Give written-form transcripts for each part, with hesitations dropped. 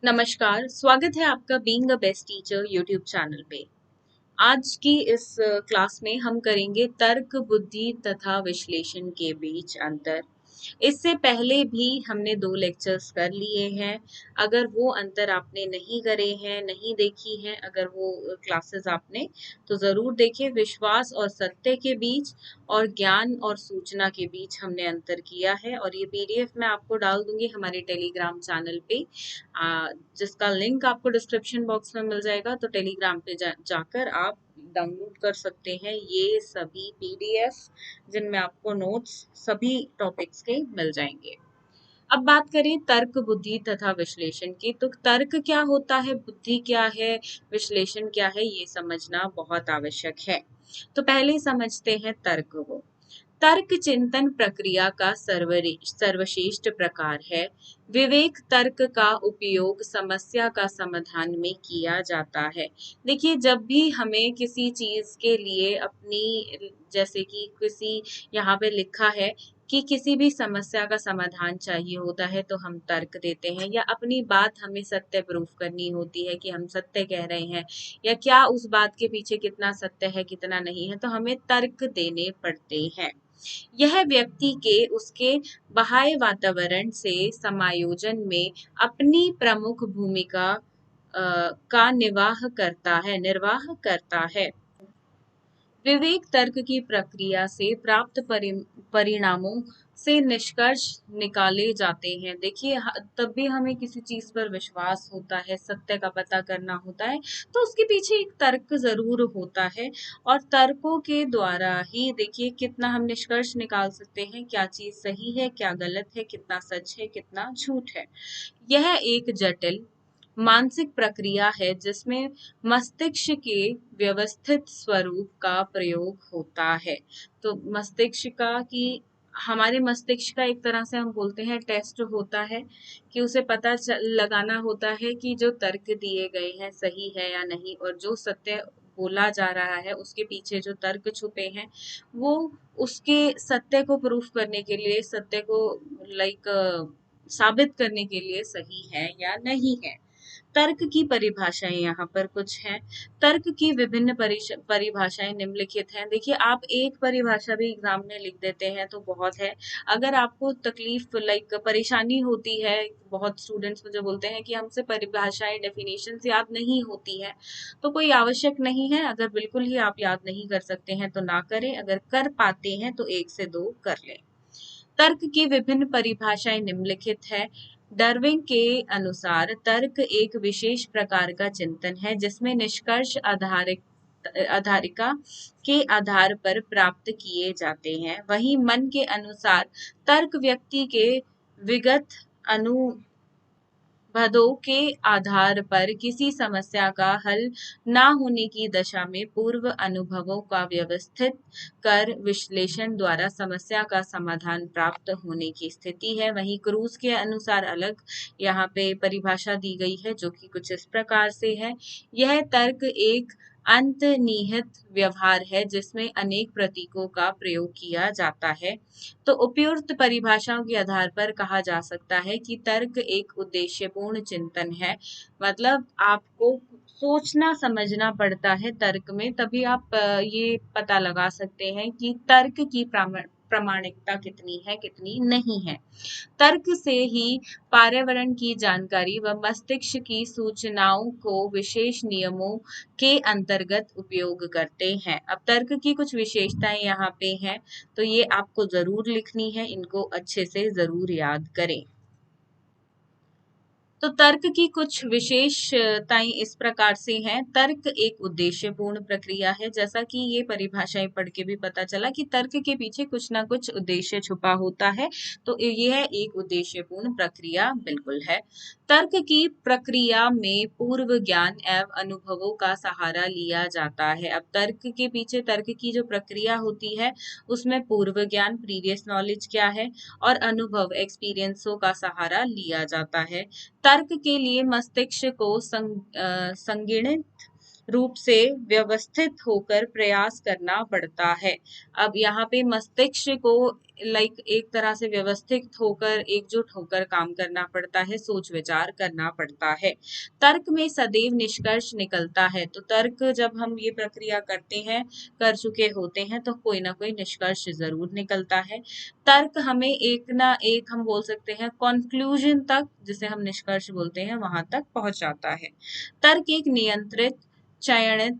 नमस्कार, स्वागत है आपका being a best teacher YouTube channel पे। आज की इस क्लास में हम करेंगे तर्क, बुद्धि तथा विश्लेषण के बीच अंतर। इससे पहले भी हमने 2 लेक्चर्स कर लिए हैं। अगर वो अंतर आपने नहीं करे हैं, नहीं देखी हैं, अगर वो क्लासेस आपने तो ज़रूर देखें। विश्वास और सत्य के बीच और ज्ञान और सूचना के बीच हमने अंतर किया है और ये पीडीएफ मैं आपको डाल दूँगी हमारे टेलीग्राम चैनल पे, जिसका लिंक आपको डिस्क्रिप्शन बॉक्स में मिल जाएगा। तो टेलीग्राम पे जाकर आप डाउनलोड कर सकते हैं ये सभी पीडीएफ, जिनमें आपको नोट्स सभी टॉपिक्स के मिल जाएंगे। अब बात करें तर्क, बुद्धि तथा विश्लेषण की, तो तर्क क्या होता है, बुद्धि क्या है, विश्लेषण क्या है, ये समझना बहुत आवश्यक है। तो पहले समझते हैं तर्क को। तर्क चिंतन प्रक्रिया का सर्वश्रेष्ठ प्रकार है। विवेक तर्क का उपयोग समस्या का समाधान में किया जाता है। देखिए, जब भी हमें किसी चीज के लिए अपनी, जैसे कि किसी यहाँ पे लिखा है कि किसी भी समस्या का समाधान चाहिए होता है, तो हम तर्क देते हैं, या अपनी बात हमें सत्य प्रूफ करनी होती है कि हम सत्य कह रहे हैं या क्या उस बात के पीछे कितना सत्य है कितना नहीं है, तो हमें तर्क देने पड़ते हैं। यह व्यक्ति के उसके बाह्य वातावरण से समायोजन में अपनी प्रमुख भूमिका का निर्वाह करता है। विवेक तर्क की प्रक्रिया से प्राप्त परिणामों से निष्कर्ष निकाले जाते हैं। देखिए, तब भी हमें किसी चीज पर विश्वास होता है, सत्य का पता करना होता है, तो उसके पीछे एक तर्क जरूर होता है। और तर्कों के द्वारा ही देखिए कितना हम निष्कर्ष निकाल सकते हैं, क्या चीज सही है, क्या गलत है, कितना सच है, कितना झूठ है। यह एक जटिल मानसिक प्रक्रिया है जिसमें मस्तिष्क के व्यवस्थित स्वरूप का प्रयोग होता है। तो मस्तिष्क का कि हमारे मस्तिष्क का एक तरह से हम बोलते हैं टेस्ट होता है, कि उसे पता लगाना होता है कि जो तर्क दिए गए हैं सही है या नहीं, और जो सत्य बोला जा रहा है उसके पीछे जो तर्क छुपे हैं वो उसके सत्य को प्रूफ करने के लिए, सत्य को लाइक साबित करने के लिए सही है या नहीं है। तर्क की परिभाषाएं यहाँ पर कुछ हैं। तर्क की विभिन्न परिभाषाएं निम्नलिखित हैं। देखिए, आप एक परिभाषा भी एग्जाम में लिख देते हैं तो बहुत है। अगर आपको तकलीफ परेशानी होती है, बहुत स्टूडेंट्स मुझे बोलते हैं कि हमसे परिभाषाएं डेफिनेशन याद नहीं होती है, तो कोई आवश्यक नहीं है। अगर बिल्कुल ही आप याद नहीं कर सकते हैं तो ना करें, अगर कर पाते हैं तो 1 से 2 कर लें। तर्क की विभिन्न परिभाषाएं निम्नलिखित है। डार्विन के अनुसार तर्क एक विशेष प्रकार का चिंतन है जिसमें निष्कर्ष आधारिका के आधार पर प्राप्त किए जाते हैं। वहीं मन के अनुसार तर्क व्यक्ति के विगत अनुभवों के आधार पर किसी समस्या का हल ना होने की दशा में पूर्व अनुभवों का व्यवस्थित कर विश्लेषण द्वारा समस्या का समाधान प्राप्त होने की स्थिति है। वहीं क्रूज के अनुसार अलग यहाँ पे परिभाषा दी गई है जो कि कुछ इस प्रकार से है। यह तर्क एक अंतर्निहित व्यवहार है जिसमें अनेक प्रतीकों का प्रयोग किया जाता है। तो उपयुक्त परिभाषाओं के आधार पर कहा जा सकता है कि तर्क एक उद्देश्यपूर्ण चिंतन है। मतलब आपको सोचना समझना पड़ता है तर्क में, तभी आप ये पता लगा सकते हैं कि तर्क की प्रामाणिकता कितनी है कितनी नहीं है। तर्क से ही पर्यावरण की जानकारी व मस्तिष्क की सूचनाओं को विशेष नियमों के अंतर्गत उपयोग करते हैं। अब तर्क की कुछ विशेषताएं यहाँ पे हैं, तो ये आपको जरूर लिखनी है, इनको अच्छे से जरूर याद करें। तो तर्क की कुछ विशेषताएं इस प्रकार से हैं। तर्क एक उद्देश्यपूर्ण प्रक्रिया है, जैसा कि ये परिभाषाएं पढ़ के भी पता चला कि तर्क के पीछे कुछ ना कुछ उद्देश्य छुपा होता है, तो यह एक उद्देश्यपूर्ण प्रक्रिया बिल्कुल है। तर्क की प्रक्रिया में पूर्व ज्ञान एवं अनुभवों का सहारा लिया जाता है। अब तर्क के पीछे, तर्क की जो प्रक्रिया होती है उसमें पूर्व ज्ञान, प्रीवियस नॉलेज क्या है, और अनुभव, एक्सपीरियंसों का सहारा लिया जाता है। तर्क के लिए मस्तिष्क को संगीत रूप से व्यवस्थित होकर प्रयास करना पड़ता है। अब यहाँ पे मस्तिष्क को एक तरह से व्यवस्थित होकर एकजुट होकर काम करना पड़ता है, सोच विचार करना पड़ता है। तर्क में सदैव निष्कर्ष निकलता है। तो तर्क जब हम ये प्रक्रिया करते हैं, कर चुके होते हैं, तो कोई ना कोई निष्कर्ष जरूर निकलता है। तर्क हमें एक ना एक, हम बोल सकते हैं, कंक्लूजन तक, जिसे हम निष्कर्ष बोलते हैं, वहां तक पहुंचाता है। तर्क एक नियंत्रित, चयनित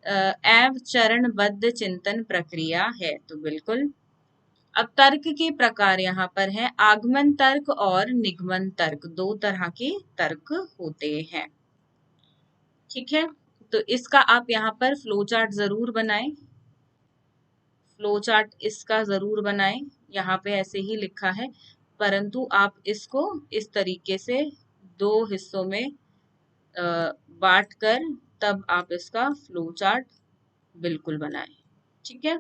एवं चरणबद्ध चिंतन प्रक्रिया है। तो बिल्कुल। अब तर्क के प्रकार यहाँ पर है, आगमन तर्क और निगमन तर्क, दो तरह के तर्क होते हैं। ठीक है, तो इसका आप यहाँ पर फ्लो चार्ट जरूर बनाएं, फ्लो चार्ट इसका जरूर बनाएं। यहाँ पे ऐसे ही लिखा है, परंतु आप इसको इस तरीके से दो हिस्सों में बांट कर तब आप इसका फ्लो चार्ट बिल्कुल बनाएं। ठीक है,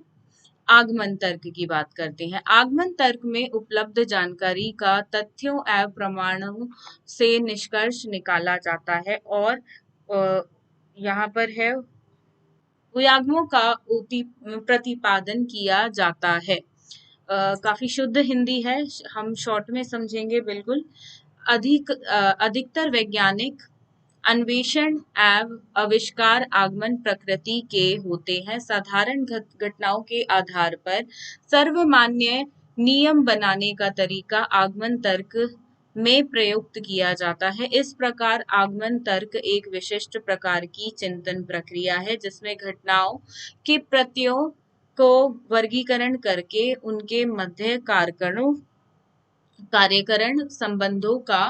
आगमन तर्क की बात करते हैं। आगमन तर्क में उपलब्ध जानकारी का तथ्यों एवं प्रमाणों से निष्कर्ष निकाला जाता है और यहाँ पर है व्यागमों का प्रतिपादन किया जाता है। काफी शुद्ध हिंदी है, हम शॉर्ट में समझेंगे बिल्कुल। अधिकतर वैज्ञानिक अन्वेषण एवं आविष्कार आगमन प्रकृति के होते हैं। साधारण घटनाओं के आधार पर सर्वमान्य नियम बनाने का तरीका आगमन तर्क में प्रयुक्त किया जाता है। इस प्रकार आगमन तर्क एक विशिष्ट प्रकार की चिंतन प्रक्रिया है, जिसमें घटनाओं के प्रत्ययों को वर्गीकरण करके उनके मध्य कार्यकरण संबंधों का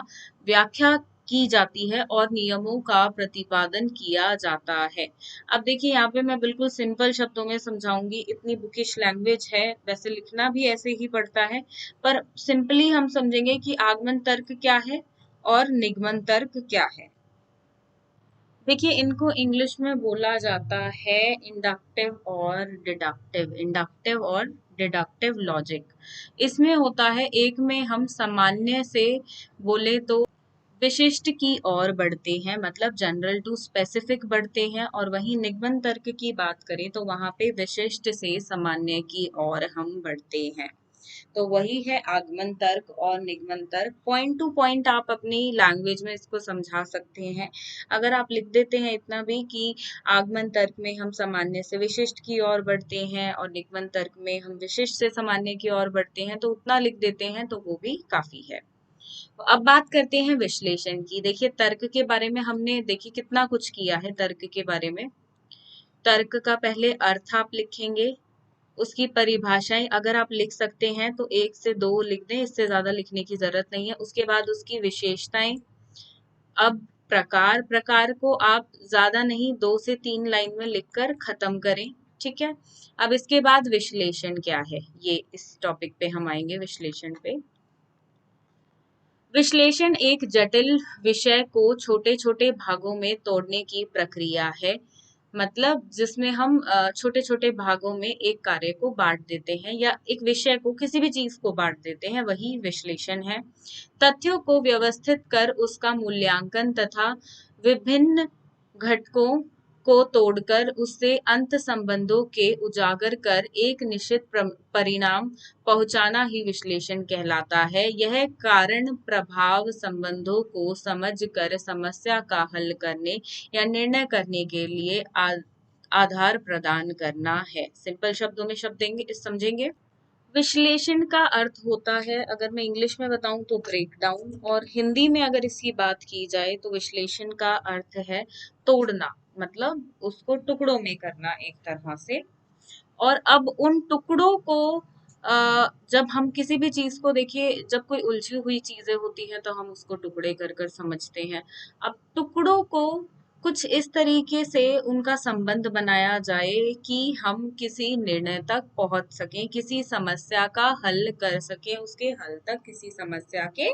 व्याख्या की जाती है और नियमों का प्रतिपादन किया जाता है। अब देखिए, यहाँ पे मैं बिल्कुल सिंपल शब्दों में समझाऊंगी, इतनी बुकिश लैंग्वेज है, वैसे लिखना भी ऐसे ही पड़ता है, पर सिंपली हम समझेंगे कि आगमन तर्क क्या है और निगमन तर्क क्या है। देखिए, इनको इंग्लिश में बोला जाता है इंडक्टिव और डिडक्टिव, इंडक्टिव और डिडक्टिव लॉजिक। इसमें होता है, एक में हम सामान्य से बोले तो विशिष्ट की ओर बढ़ते हैं, मतलब जनरल टू स्पेसिफिक बढ़ते हैं, और वहीं निगमन तर्क की बात करें तो वहां पे विशिष्ट से सामान्य की ओर हम बढ़ते हैं। तो वही है आगमन तर्क और निगमन तर्क। पॉइंट टू पॉइंट आप अपनी लैंग्वेज में इसको समझा सकते हैं। अगर आप लिख देते हैं इतना भी कि आगमन तर्क में हम सामान्य से विशिष्ट की ओर बढ़ते हैं और निगमन तर्क में हम विशिष्ट से सामान्य की ओर बढ़ते हैं, तो उतना लिख देते हैं तो वो भी काफी है। अब बात करते हैं विश्लेषण की। देखिए, तर्क के बारे में हमने देखिए कितना कुछ किया है। तर्क के बारे में, तर्क का पहले अर्थ आप लिखेंगे, उसकी परिभाषाएं अगर आप लिख सकते हैं तो 1 से 2 लिख दें, इससे ज्यादा लिखने की जरूरत नहीं है। उसके बाद उसकी विशेषताएं। अब प्रकार को आप ज्यादा नहीं, 2 से 3 लाइन में लिखकर खत्म करें। ठीक है, अब इसके बाद विश्लेषण क्या है, ये इस टॉपिक पे हम आएंगे, विश्लेषण पे। विश्लेषण एक जटिल विषय को छोटे छोटे भागों में तोड़ने की प्रक्रिया है, मतलब जिसमें हम छोटे छोटे भागों में एक कार्य को बांट देते हैं या एक विषय को, किसी भी चीज को बांट देते हैं, वही विश्लेषण है। तथ्यों को व्यवस्थित कर उसका मूल्यांकन तथा विभिन्न घटकों को तोड़कर उससे अंत संबंधों के उजागर कर एक निश्चित परिणाम पहुंचाना ही विश्लेषण कहलाता है। यह कारण प्रभाव संबंधों को समझकर समस्या का हल करने या निर्णय करने के लिए आधार प्रदान करना है। सिंपल शब्दों में समझेंगे। विश्लेषण का अर्थ होता है, अगर मैं इंग्लिश में बताऊं तो ब्रेक डाउन, और हिंदी में अगर इसकी बात की जाए तो विश्लेषण का अर्थ है तोड़ना, मतलब उसको टुकड़ों में करना एक तरह से। और अब उन टुकड़ों को जब हम किसी भी चीज को, देखिए, जब कोई उलझी हुई चीजें होती हैं तो हम उसको टुकड़े कर कर समझते हैं। अब टुकड़ों को कुछ इस तरीके से उनका संबंध बनाया जाए कि हम किसी निर्णय तक पहुंच सकें, किसी समस्या का हल कर सकें, उसके हल तक किसी समस्या के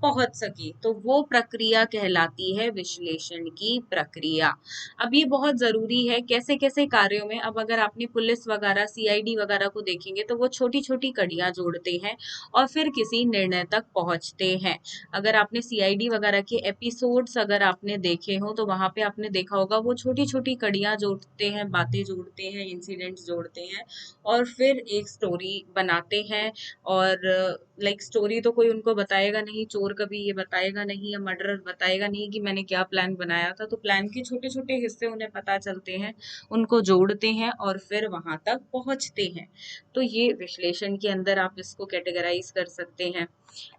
पहुंच सके, तो वो प्रक्रिया कहलाती है विश्लेषण की प्रक्रिया। अब ये बहुत जरूरी है कैसे कैसे कार्यों में। अब अगर आपने पुलिस वगैरह सीआईडी वगैरह को देखेंगे तो वो छोटी छोटी कड़ियां जोड़ते हैं और फिर किसी निर्णय तक पहुंचते हैं। अगर आपने सीआईडी वगैरह के एपिसोड्स अगर आपने देखे हो तो वहां पे आपने देखा होगा वो छोटी छोटी कड़ियां जोड़ते हैं, बातें जोड़ते हैं, इंसिडेंट्स जोड़ते हैं और फिर एक स्टोरी बनाते हैं। और लाइक स्टोरी तो कोई उनको बताएगा नहीं, चोर कभी ये बताएगा नहीं या मर्डरर बताएगा नहीं कि मैंने क्या प्लान बनाया था, तो प्लान के छोटे छोटे हिस्से उन्हें पता चलते हैं, उनको जोड़ते हैं और फिर वहां तक पहुंचते हैं। तो ये विश्लेषण के अंदर आप इसको कैटेगराइज कर सकते हैं।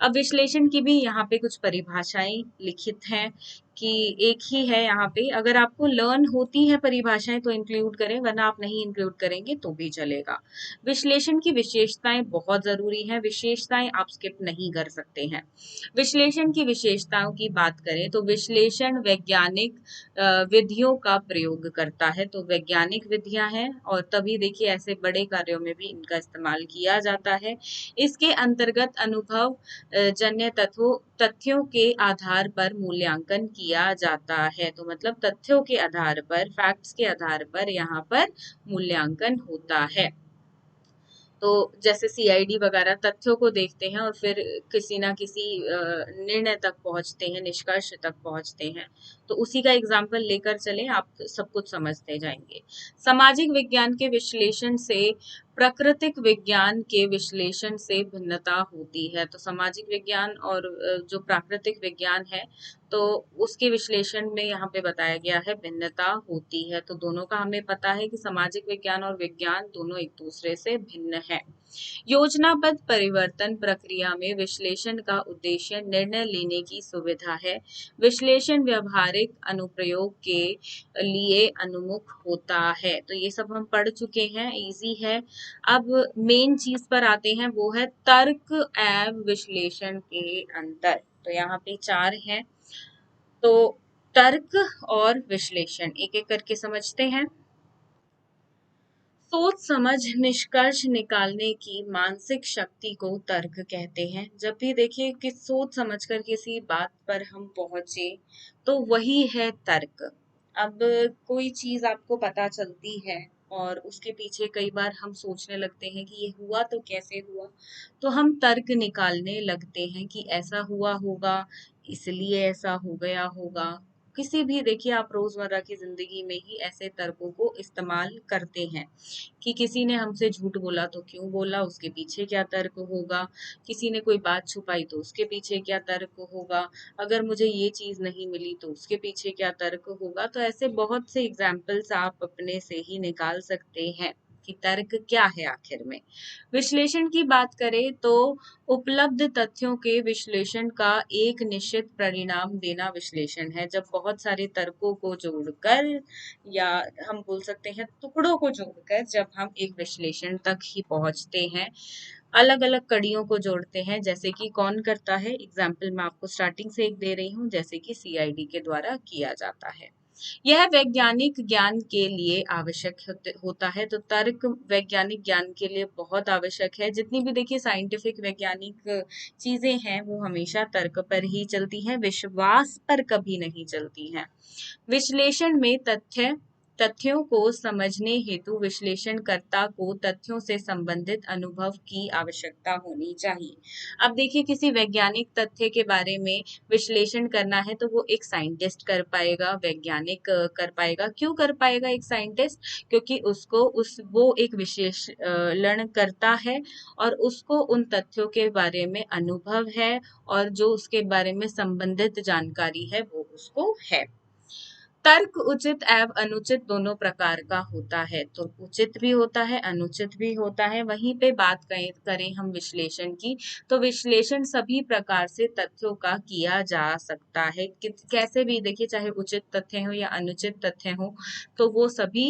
अब विश्लेषण की भी यहाँ पे कुछ परिभाषाएं लिखित हैं कि एक ही है यहाँ पे, अगर आपको लर्न होती है परिभाषाएं तो इंक्लूड करें, वरना आप नहीं इंक्लूड करेंगे तो भी चलेगा। विश्लेषण की विशेषताएं बहुत जरूरी हैं, विशेषताएं आप स्किप नहीं कर सकते हैं। विश्लेषण की विशेषताओं की बात करें तो विश्लेषण वैज्ञानिक विधियों का प्रयोग करता है, तो वैज्ञानिक विधियां हैं और तभी देखिए ऐसे बड़े कार्यों में भी इनका इस्तेमाल किया जाता है। इसके अंतर्गत अनुभव जन्य तथ्यों के आधार पर मूल्यांकन किया जाता है, तो मतलब तथ्यों के आधार पर, फैक्ट्स के आधार पर यहाँ पर मूल्यांकन होता है। तो जैसे सीआईडी वगैरह तथ्यों को देखते हैं और फिर किसी ना किसी निर्णय तक पहुंचते हैं, निष्कर्ष तक पहुंचते हैं। तो उसी का एग्जाम्पल लेकर चले, आप सब कुछ समझते जाएंगे। सामाजिक विज्ञान के विश्लेषण से प्राकृतिक विज्ञान के विश्लेषण से भिन्नता होती है, तो सामाजिक विज्ञान और जो प्राकृतिक विज्ञान है तो उसके विश्लेषण में यहाँ पे बताया गया है भिन्नता होती है। तो दोनों का हमें पता है कि सामाजिक विज्ञान और विज्ञान दोनों एक दूसरे से भिन्न है। योजनाबद्ध परिवर्तन प्रक्रिया में विश्लेषण का उद्देश्य निर्णय लेने की सुविधा है। विश्लेषण व्यवहारिक अनुप्रयोग के लिए अनुमुख होता है। तो ये सब हम पढ़ चुके हैं, इजी है। अब मेन चीज पर आते हैं, वो है तर्क एवं विश्लेषण के अंतर। तो यहाँ पे 4 हैं, तो तर्क और विश्लेषण एक एक करके समझते हैं। सोच समझ निष्कर्ष निकालने की मानसिक शक्ति को तर्क कहते हैं। जब भी देखिए कि सोच समझकर किसी बात पर हम पहुंचे तो वही है तर्क। अब कोई चीज आपको पता चलती है और उसके पीछे कई बार हम सोचने लगते हैं कि ये हुआ तो कैसे हुआ, तो हम तर्क निकालने लगते हैं कि ऐसा हुआ होगा, इसलिए ऐसा हो गया होगा। किसी भी देखिए आप रोजमर्रा की जिंदगी में ही ऐसे तर्कों को इस्तेमाल करते हैं कि किसी ने हमसे झूठ बोला तो क्यों बोला, उसके पीछे क्या तर्क होगा, किसी ने कोई बात छुपाई तो उसके पीछे क्या तर्क होगा, अगर मुझे ये चीज नहीं मिली तो उसके पीछे क्या तर्क होगा। तो ऐसे बहुत से एग्जाम्पल्स आप अपने से ही निकाल सकते हैं कि तर्क क्या है आखिर में। विश्लेषण की बात करें तो उपलब्ध तथ्यों के विश्लेषण का एक निश्चित परिणाम देना विश्लेषण है। जब बहुत सारे तर्कों को जोड़कर, या हम बोल सकते हैं टुकड़ों को जोड़कर, जब हम एक विश्लेषण तक ही पहुंचते हैं, अलग अलग कड़ियों को जोड़ते हैं। जैसे कि कौन करता है, एग्जाम्पल मैं आपको स्टार्टिंग से एक दे रही हूँ, जैसे कि सीआईडी के द्वारा किया जाता है। यह वैज्ञानिक ज्ञान के लिए आवश्यक होता है, तो तर्क वैज्ञानिक ज्ञान के लिए बहुत आवश्यक है। जितनी भी देखिए साइंटिफिक वैज्ञानिक चीजें हैं वो हमेशा तर्क पर ही चलती हैं, विश्वास पर कभी नहीं चलती हैं। विश्लेषण में तथ्यों को समझने हेतु विश्लेषणकर्ता को तथ्यों से संबंधित अनुभव की आवश्यकता होनी चाहिए। अब देखिए किसी वैज्ञानिक तथ्य के बारे में विश्लेषण करना है तो वो एक साइंटिस्ट कर पाएगा, वैज्ञानिक कर पाएगा। क्यों कर पाएगा एक साइंटिस्ट? क्योंकि उसको वो एक विश्लेषण करता है और उसको उन तथ्यों के बारे में अनुभव है और जो उसके बारे में संबंधित जानकारी है वो उसको है। तर्क उचित एवं अनुचित दोनों प्रकार का होता है, तो उचित भी होता है, अनुचित भी होता है। वहीं पे बात करें हम विश्लेषण की, तो विश्लेषण सभी प्रकार से तथ्यों का किया जा सकता है। कैसे भी देखिए, चाहे उचित तथ्य हो या अनुचित तथ्य हो, तो वो सभी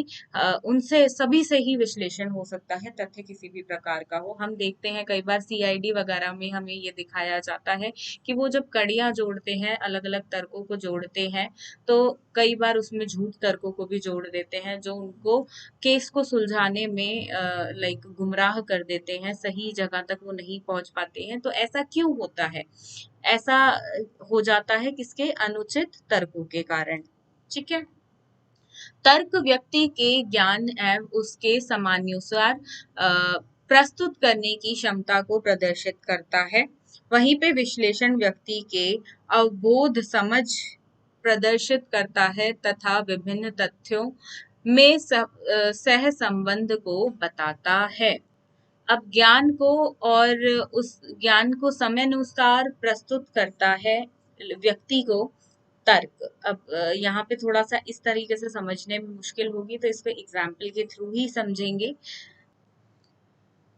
उनसे सभी से ही विश्लेषण हो सकता है, तथ्य किसी भी प्रकार का हो। हम देखते हैं कई बार सीआईडी वगैरह में हमें ये दिखाया जाता है कि वो जब कड़ियां जोड़ते हैं, अलग अलग तर्कों को जोड़ते हैं, तो कई बार उसमें झूठ तर्कों को भी जोड़ देते हैं जो उनको केस को सुलझाने में लाइक गुमराह कर देते हैं, सही जगह तक वो नहीं पहुंच पाते हैं। तो ऐसा क्यों होता है? ऐसा हो जाता है किसके? अनुचित तर्कों के कारण। ठीक है। तर्क व्यक्ति के ज्ञान एवं उसके समानुसार प्रस्तुत करने की क्षमता को प्रदर्शित करता है। वहीं पे विश्लेषण व्यक्ति के अवबोध समझ प्रदर्शित करता है तथा विभिन्न तथ्यों में सह संबंध को बताता है। अब ज्ञान को और उस ज्ञान को समय अनुसार प्रस्तुत करता है व्यक्ति को तर्क। अब यहाँ पे थोड़ा सा इस तरीके से समझने में मुश्किल होगी, तो इसको एग्जाम्पल के थ्रू ही समझेंगे।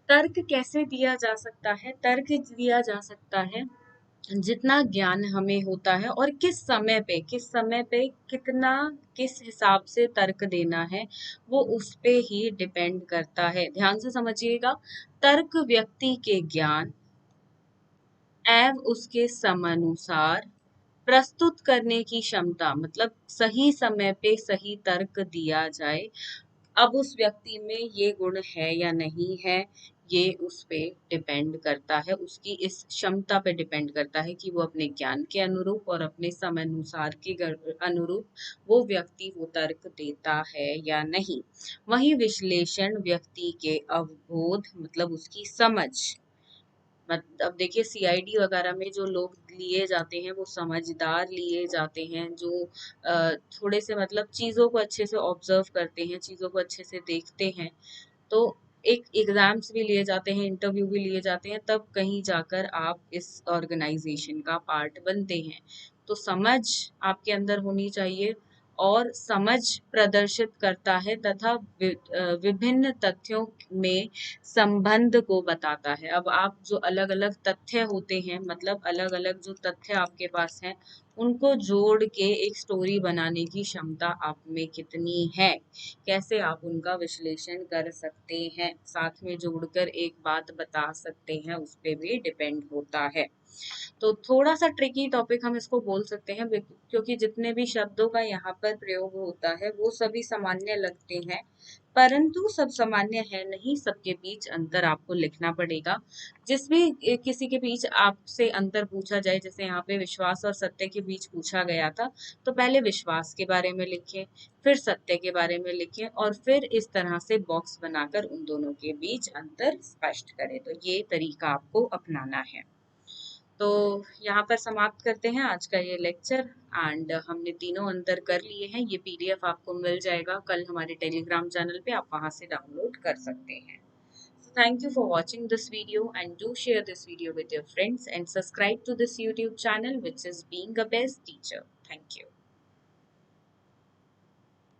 तर्क कैसे दिया जा सकता है? तर्क दिया जा सकता है जितना ज्ञान हमें होता है और किस समय पे कितना, किस हिसाब से तर्क देना है, वो उस पे ही डिपेंड करता है। ध्यान से समझिएगा। तर्क व्यक्ति के ज्ञान एवं उसके समानुसार प्रस्तुत करने की क्षमता, मतलब सही समय पे सही तर्क दिया जाए। अब उस व्यक्ति में ये गुण है या नहीं है, ये उस पे डिपेंड करता है, उसकी इस क्षमता पे डिपेंड करता है कि वो अपने ज्ञान के अनुरूप और अपने समय अनुसार के अनुरूप वो व्यक्ति वो तर्क देता है या नहीं। वहीं विश्लेषण व्यक्ति के अवबोध, मतलब उसकी समझ, अब देखिए सीआईडी वगैरह में जो लोग लिए जाते हैं वो समझदार लिए जाते हैं, जो थोड़े से मतलब चीज़ों को अच्छे से ऑब्जर्व करते हैं, चीज़ों को अच्छे से देखते हैं। तो एक एग्जाम्स भी लिए जाते हैं, इंटरव्यू भी लिए जाते हैं, तब कहीं जाकर आप इस ऑर्गेनाइजेशन का पार्ट बनते हैं। तो समझ आपके अंदर होनी चाहिए और समझ प्रदर्शित करता है तथा विभिन्न तथ्यों में संबंध को बताता है। अब आप जो अलग अलग तथ्य होते हैं, मतलब अलग अलग जो तथ्य आपके पास हैं, उनको जोड़ के एक स्टोरी बनाने की क्षमता आप में कितनी है, कैसे आप उनका विश्लेषण कर सकते हैं, साथ में जोड़कर एक बात बता सकते हैं, उस पर भी डिपेंड होता है। तो थोड़ा सा ट्रिकी टॉपिक हम इसको बोल सकते हैं, क्योंकि जितने भी शब्दों का यहाँ पर प्रयोग होता है वो सभी सामान्य लगते हैं, परंतु सब सामान्य है नहीं, सबके बीच अंतर आपको लिखना पड़ेगा। जिस भी किसी के बीच आपसे अंतर पूछा जाए, जैसे यहाँ पे विश्वास और सत्य के बीच पूछा गया था, तो पहले विश्वास के बारे में लिखें, फिर सत्य के बारे में लिखें और फिर इस तरह से बॉक्स बनाकर उन दोनों के बीच अंतर स्पष्ट करें। तो ये तरीका आपको अपनाना है। तो यहाँ पर समाप्त करते हैं आज का ये लेक्चर। एंड हमने तीनों अंतर कर लिए हैं। ये पीडीएफ आपको मिल जाएगा कल हमारे टेलीग्राम चैनल पे, आप वहां से डाउनलोड कर सकते हैं। Thank you for watching this video and do share this video with your friends and subscribe to this YouTube channel which is Being a Best Teacher. Thank you.